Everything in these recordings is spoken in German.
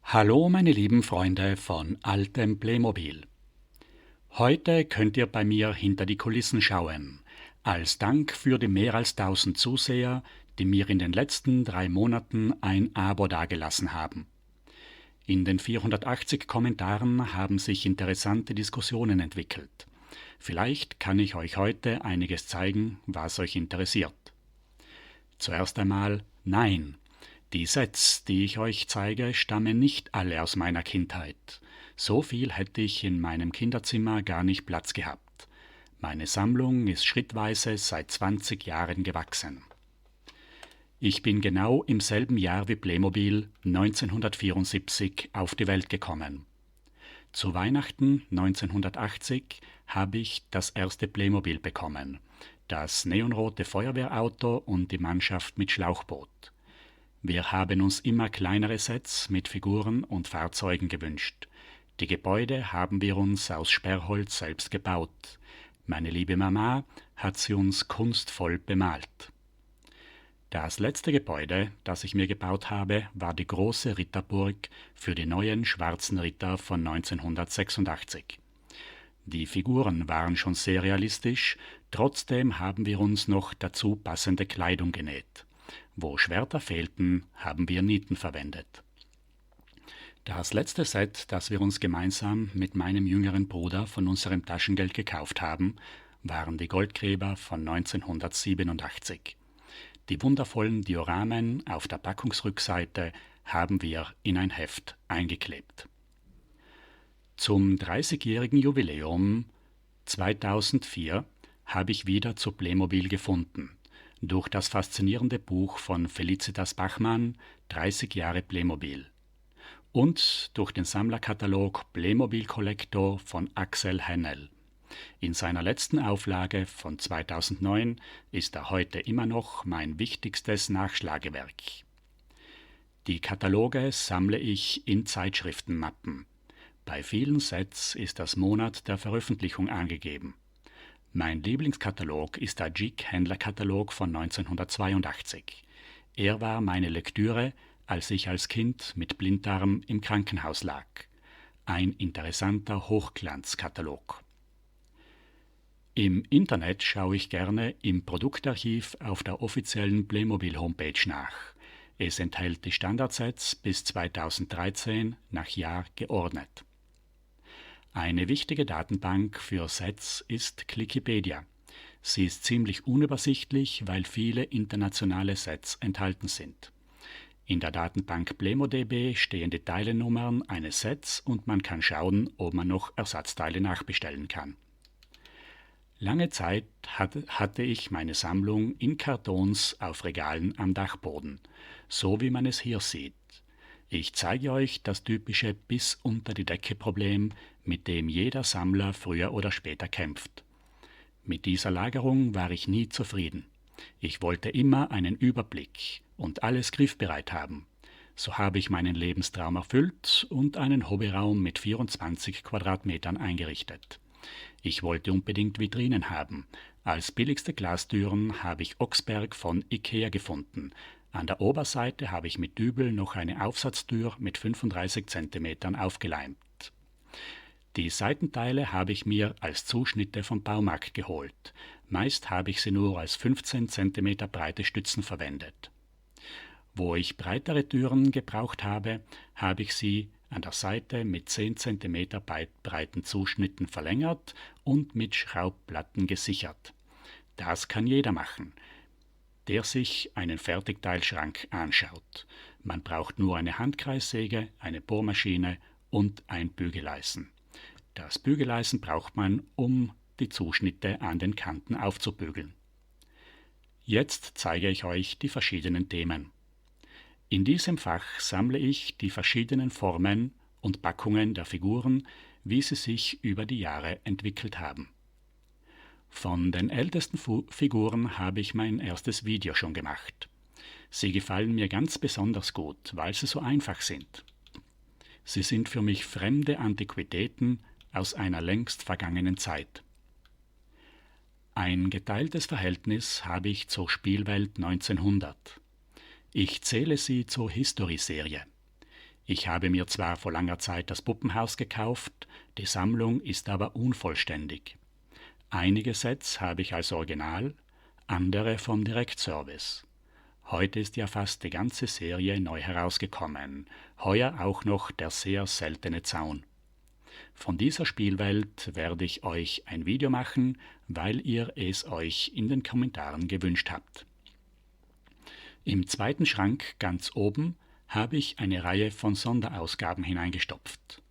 Hallo meine lieben Freunde von altem Playmobil. Heute könnt ihr bei mir hinter die Kulissen schauen, als Dank für die mehr als 1000 Zuseher, die mir in den letzten 3 Monaten ein Abo dagelassen haben. In den 480 Kommentaren haben sich interessante Diskussionen entwickelt. Vielleicht kann ich euch heute einiges zeigen, was euch interessiert. Zuerst einmal nein. Die Sets, die ich euch zeige, stammen nicht alle aus meiner Kindheit. So viel hätte ich in meinem Kinderzimmer gar nicht Platz gehabt. Meine Sammlung ist schrittweise seit 20 Jahren gewachsen. Ich bin genau im selben Jahr wie Playmobil 1974 auf die Welt gekommen. Zu Weihnachten 1980 habe ich das erste Playmobil bekommen, das neonrote Feuerwehrauto und die Mannschaft mit Schlauchboot. Wir haben uns immer kleinere Sets mit Figuren und Fahrzeugen gewünscht. Die Gebäude haben wir uns aus Sperrholz selbst gebaut. Meine liebe Mama hat sie uns kunstvoll bemalt. Das letzte Gebäude, das ich mir gebaut habe, war die große Ritterburg für die neuen schwarzen Ritter von 1986. Die Figuren waren schon sehr realistisch, trotzdem haben wir uns noch dazu passende Kleidung genäht. Wo Schwerter fehlten, haben wir Nieten verwendet. Das letzte Set, das wir uns gemeinsam mit meinem jüngeren Bruder von unserem Taschengeld gekauft haben, waren die Goldgräber von 1987. Die wundervollen Dioramen auf der Packungsrückseite haben wir in ein Heft eingeklebt. Zum 30-jährigen Jubiläum 2004 habe ich wieder zu Playmobil gefunden. Durch das faszinierende Buch von Felicitas Bachmann 30 Jahre Playmobil und durch den Sammlerkatalog Playmobil Collector von Axel Hennel. In seiner letzten Auflage von 2009 ist er heute immer noch mein wichtigstes Nachschlagewerk. Die Kataloge sammle ich in Zeitschriftenmappen. Bei vielen Sets ist das Monat der Veröffentlichung angegeben. Mein Lieblingskatalog ist der Jig-Händler-Katalog von 1982. Er war meine Lektüre, als ich als Kind mit Blinddarm im Krankenhaus lag. Ein interessanter Hochglanzkatalog. Im Internet schaue ich gerne im Produktarchiv auf der offiziellen Playmobil-Homepage nach. Es enthält die Standardsets bis 2013 nach Jahr geordnet. Eine wichtige Datenbank für Sets ist Clickipedia. Sie ist ziemlich unübersichtlich, weil viele internationale Sets enthalten sind. In der Datenbank PlaymoDB stehen die Teilenummern eines Sets und man kann schauen, ob man noch Ersatzteile nachbestellen kann. Lange Zeit hatte ich meine Sammlung in Kartons auf Regalen am Dachboden, so wie man es hier sieht. Ich zeige euch das typische bis unter die Decke Problem, mit dem jeder Sammler früher oder später kämpft. Mit dieser Lagerung war ich nie zufrieden. Ich wollte immer einen Überblick und alles griffbereit haben. So habe ich meinen Lebenstraum erfüllt und einen Hobbyraum mit 24 Quadratmetern eingerichtet. Ich wollte unbedingt Vitrinen haben. Als billigste Glastüren habe ich Oxberg von Ikea gefunden. An der Oberseite habe ich mit Dübel noch eine Aufsatztür mit 35 cm aufgeleimt. Die Seitenteile habe ich mir als Zuschnitte vom Baumarkt geholt. Meist habe ich sie nur als 15 cm breite Stützen verwendet. Wo ich breitere Türen gebraucht habe, habe ich sie an der Seite mit 10 cm breiten Zuschnitten verlängert und mit Schraubplatten gesichert. Das kann jeder machen, der sich einen Fertigteilschrank anschaut. Man braucht nur eine Handkreissäge, eine Bohrmaschine und ein Bügeleisen. Das Bügeleisen braucht man, um die Zuschnitte an den Kanten aufzubügeln. Jetzt zeige ich euch die verschiedenen Themen. In diesem Fach sammle ich die verschiedenen Formen und Packungen der Figuren, wie sie sich über die Jahre entwickelt haben. Von den ältesten Figuren habe ich mein erstes Video schon gemacht. Sie gefallen mir ganz besonders gut, weil sie so einfach sind. Sie sind für mich fremde Antiquitäten aus einer längst vergangenen Zeit. Ein geteiltes Verhältnis habe ich zur Spielwelt 1900. Ich zähle sie zur History-Serie. Ich habe mir zwar vor langer Zeit das Puppenhaus gekauft, die Sammlung ist aber unvollständig. Einige Sets habe ich als Original, andere vom Direktservice. Heute ist ja fast die ganze Serie neu herausgekommen, heuer auch noch der sehr seltene Zaun. Von dieser Spielwelt werde ich euch ein Video machen, weil ihr es euch in den Kommentaren gewünscht habt. Im zweiten Schrank ganz oben habe ich eine Reihe von Sonderausgaben hineingestopft.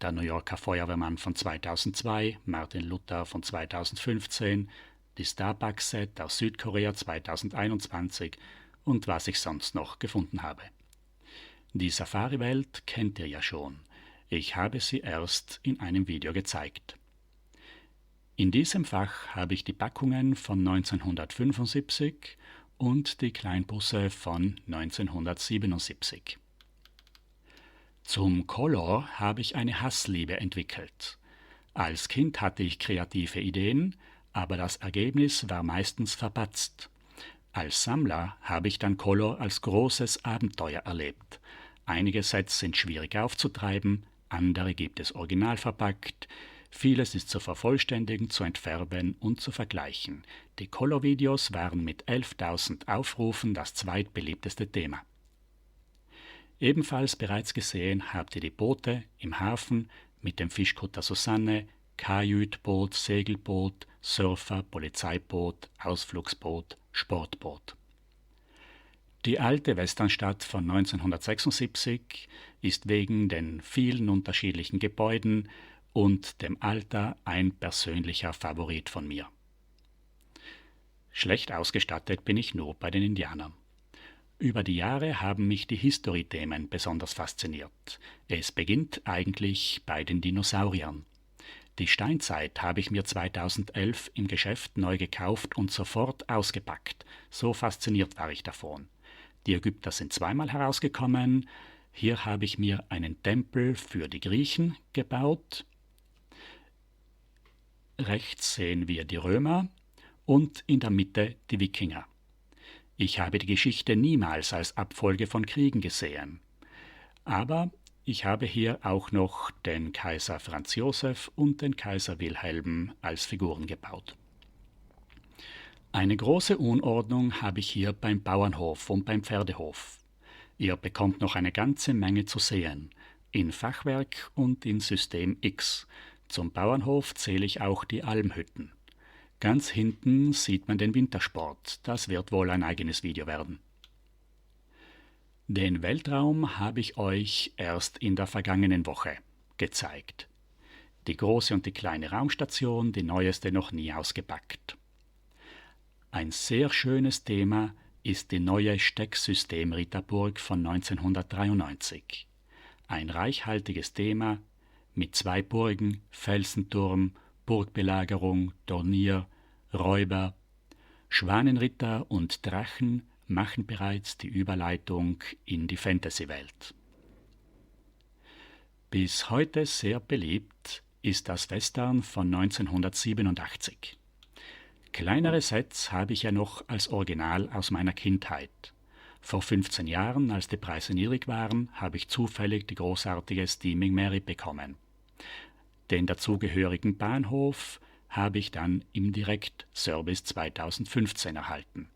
Der New Yorker Feuerwehrmann von 2002, Martin Luther von 2015, die Starbucks-Set aus Südkorea 2021 und was ich sonst noch gefunden habe. Die Safari-Welt kennt ihr ja schon. Ich habe sie erst in einem Video gezeigt. In diesem Fach habe ich die Packungen von 1975 und die Kleinbusse von 1977. Zum Color habe ich eine Hassliebe entwickelt. Als Kind hatte ich kreative Ideen, aber das Ergebnis war meistens verpatzt. Als Sammler habe ich dann Color als großes Abenteuer erlebt. Einige Sets sind schwierig aufzutreiben, andere gibt es original verpackt. Vieles ist zu vervollständigen, zu entfärben und zu vergleichen. Die Color-Videos waren mit 11.000 Aufrufen das zweitbeliebteste Thema. Ebenfalls bereits gesehen habt ihr die Boote im Hafen mit dem Fischkutter Susanne, Kajütboot, Segelboot, Surfer, Polizeiboot, Ausflugsboot, Sportboot. Die alte Westernstadt von 1976 ist wegen den vielen unterschiedlichen Gebäuden und dem Alter ein persönlicher Favorit von mir. Schlecht ausgestattet bin ich nur bei den Indianern. Über die Jahre haben mich die History-Themen besonders fasziniert. Es beginnt eigentlich bei den Dinosauriern. Die Steinzeit habe ich mir 2011 im Geschäft neu gekauft und sofort ausgepackt. So fasziniert war ich davon. Die Ägypter sind zweimal herausgekommen. Hier habe ich mir einen Tempel für die Griechen gebaut. Rechts sehen wir die Römer und in der Mitte die Wikinger. Ich habe die Geschichte niemals als Abfolge von Kriegen gesehen. Aber ich habe hier auch noch den Kaiser Franz Josef und den Kaiser Wilhelm als Figuren gebaut. Eine große Unordnung habe ich hier beim Bauernhof und beim Pferdehof. Ihr bekommt noch eine ganze Menge zu sehen, in Fachwerk und in System X. Zum Bauernhof zähle ich auch die Almhütten. Ganz hinten sieht man den Wintersport, das wird wohl ein eigenes Video werden. Den Weltraum habe ich euch erst in der vergangenen Woche gezeigt. Die große und die kleine Raumstation, die neueste noch nie ausgepackt. Ein sehr schönes Thema ist die neue Stecksystem Ritterburg von 1993. Ein reichhaltiges Thema mit 2 Burgen, Felsenturm, Burgbelagerung, Turnier, Räuber. Schwanenritter und Drachen machen bereits die Überleitung in die Fantasy-Welt. Bis heute sehr beliebt ist das Western von 1987. Kleinere Sets habe ich ja noch als Original aus meiner Kindheit. Vor 15 Jahren, als die Preise niedrig waren, habe ich zufällig die großartige Steaming Mary bekommen. Den dazugehörigen Bahnhof habe ich dann im Direktservice 2015 erhalten.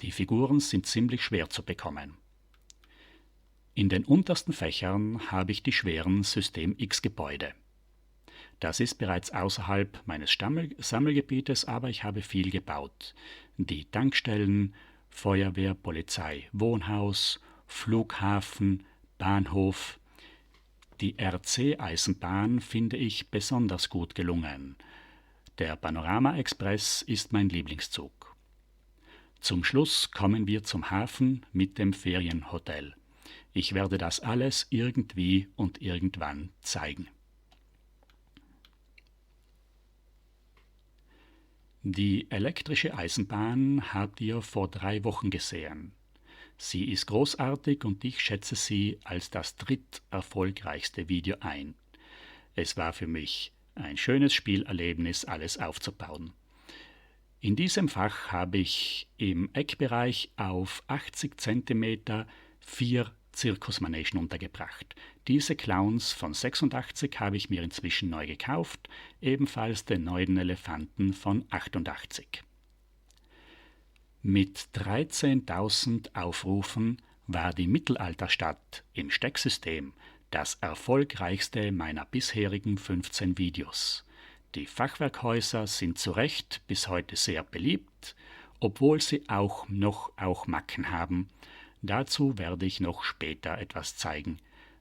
Die Figuren sind ziemlich schwer zu bekommen. In den untersten Fächern habe ich die schweren System X-Gebäude. Das ist bereits außerhalb meines Sammelgebietes, aber ich habe viel gebaut. Die Tankstellen, Feuerwehr, Polizei, Wohnhaus, Flughafen, Bahnhof. Die RC-Eisenbahn finde ich besonders gut gelungen. Der Panorama-Express ist mein Lieblingszug. Zum Schluss kommen wir zum Hafen mit dem Ferienhotel. Ich werde das alles irgendwie und irgendwann zeigen. Die elektrische Eisenbahn habt ihr vor 3 Wochen gesehen. Sie ist großartig und ich schätze sie als das dritterfolgreichste Video ein. Es war für mich ein schönes Spielerlebnis, alles aufzubauen. In diesem Fach habe ich im Eckbereich auf 80 cm 4 Zirkusmanegen untergebracht. Diese Clowns von 86 habe ich mir inzwischen neu gekauft, ebenfalls den neuen Elefanten von 88. Mit 13.000 Aufrufen war die Mittelalterstadt im Stecksystem das erfolgreichste meiner bisherigen 15 Videos. Die Fachwerkhäuser sind zu Recht bis heute sehr beliebt, obwohl sie auch Macken haben. Dazu werde ich noch später etwas zeigen.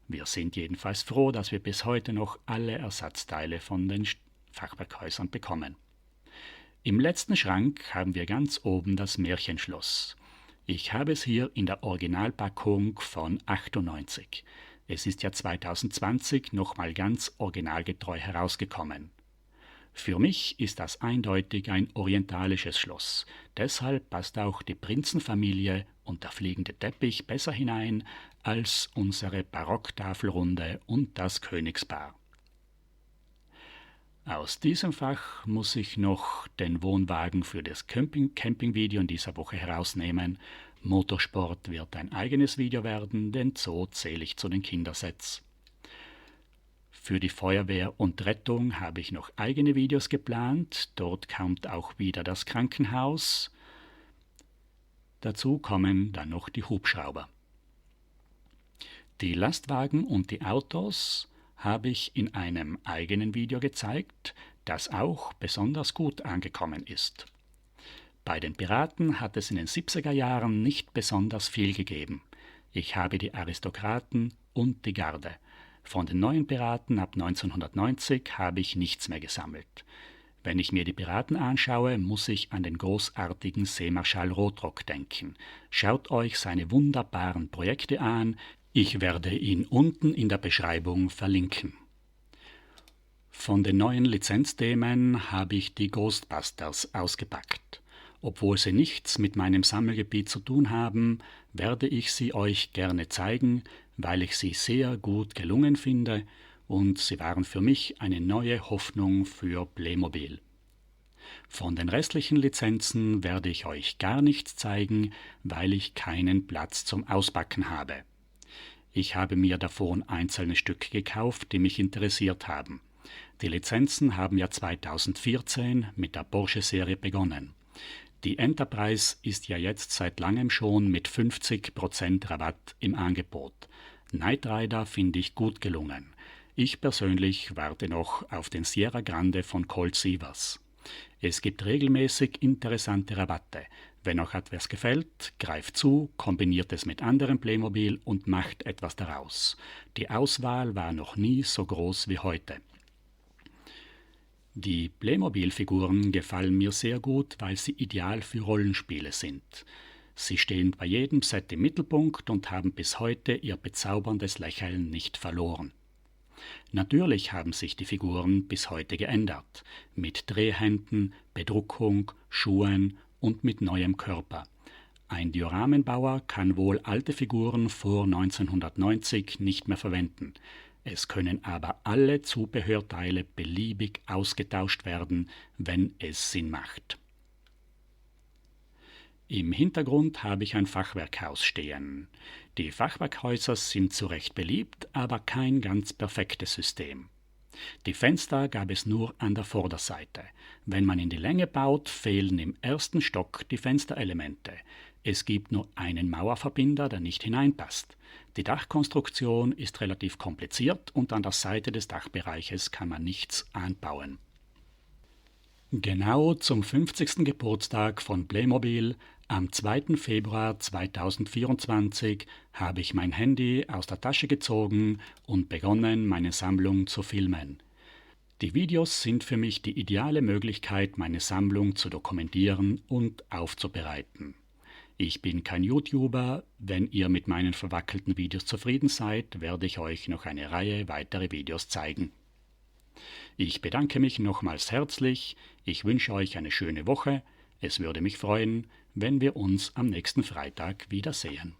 Wir sind jedenfalls froh, dass wir bis heute noch alle Ersatzteile von den Fachwerkhäusern bekommen. Im letzten Schrank haben wir ganz oben das Märchenschloss. Ich habe es hier in der Originalpackung von 98. Es ist ja 2020 nochmal ganz originalgetreu herausgekommen. Für mich ist das eindeutig ein orientalisches Schloss. Deshalb passt auch die Prinzenfamilie und der fliegende Teppich besser hinein als unsere Barocktafelrunde und das Königspaar. Aus diesem Fach muss ich noch den Wohnwagen für das Campingvideo in dieser Woche herausnehmen. Motorsport wird ein eigenes Video werden, den Zoo zähle ich zu den Kindersets. Für die Feuerwehr und Rettung habe ich noch eigene Videos geplant. Dort kommt auch wieder das Krankenhaus. Dazu kommen dann noch die Hubschrauber. Die Lastwagen und die Autos habe ich in einem eigenen Video gezeigt, das auch besonders gut angekommen ist. Bei den Piraten hat es in den 70er Jahren nicht besonders viel gegeben. Ich habe die Aristokraten und die Garde. Von den neuen Piraten ab 1990 habe ich nichts mehr gesammelt. Wenn ich mir die Piraten anschaue, muss ich an den großartigen Seemarschall Rotrock denken. Schaut euch seine wunderbaren Projekte an, ich werde ihn unten in der Beschreibung verlinken. Von den neuen Lizenzthemen habe ich die Ghostbusters ausgepackt. Obwohl sie nichts mit meinem Sammelgebiet zu tun haben, werde ich sie euch gerne zeigen, weil ich sie sehr gut gelungen finde und sie waren für mich eine neue Hoffnung für Playmobil. Von den restlichen Lizenzen werde ich euch gar nichts zeigen, weil ich keinen Platz zum Auspacken habe. Ich habe mir davon einzelne Stücke gekauft, die mich interessiert haben. Die Lizenzen haben ja 2014 mit der Porsche-Serie begonnen. Die Enterprise ist ja jetzt seit langem schon mit 50% Rabatt im Angebot. Knight Rider finde ich gut gelungen. Ich persönlich warte noch auf den Sierra Grande von Colt Sievers. Es gibt regelmäßig interessante Rabatte. Wenn euch etwas gefällt, greift zu, kombiniert es mit anderem Playmobil und macht etwas daraus. Die Auswahl war noch nie so groß wie heute. Die Playmobil-Figuren gefallen mir sehr gut, weil sie ideal für Rollenspiele sind. Sie stehen bei jedem Set im Mittelpunkt und haben bis heute ihr bezauberndes Lächeln nicht verloren. Natürlich haben sich die Figuren bis heute geändert, mit Drehhänden, Bedruckung, Schuhen und mit neuem Körper. Ein Dioramenbauer kann wohl alte Figuren vor 1990 nicht mehr verwenden. Es können aber alle Zubehörteile beliebig ausgetauscht werden, wenn es Sinn macht. Im Hintergrund habe ich ein Fachwerkhaus stehen. Die Fachwerkhäuser sind zu Recht beliebt, aber kein ganz perfektes System. Die Fenster gab es nur an der Vorderseite. Wenn man in die Länge baut, fehlen im ersten Stock die Fensterelemente. Es gibt nur einen Mauerverbinder, der nicht hineinpasst. Die Dachkonstruktion ist relativ kompliziert und an der Seite des Dachbereiches kann man nichts anbauen. Genau zum 50. Geburtstag von Playmobil, am 2. Februar 2024, habe ich mein Handy aus der Tasche gezogen und begonnen, meine Sammlung zu filmen. Die Videos sind für mich die ideale Möglichkeit, meine Sammlung zu dokumentieren und aufzubereiten. Ich bin kein YouTuber, wenn ihr mit meinen verwackelten Videos zufrieden seid, werde ich euch noch eine Reihe weitere Videos zeigen. Ich bedanke mich nochmals herzlich, ich wünsche euch eine schöne Woche, es würde mich freuen, wenn wir uns am nächsten Freitag wiedersehen.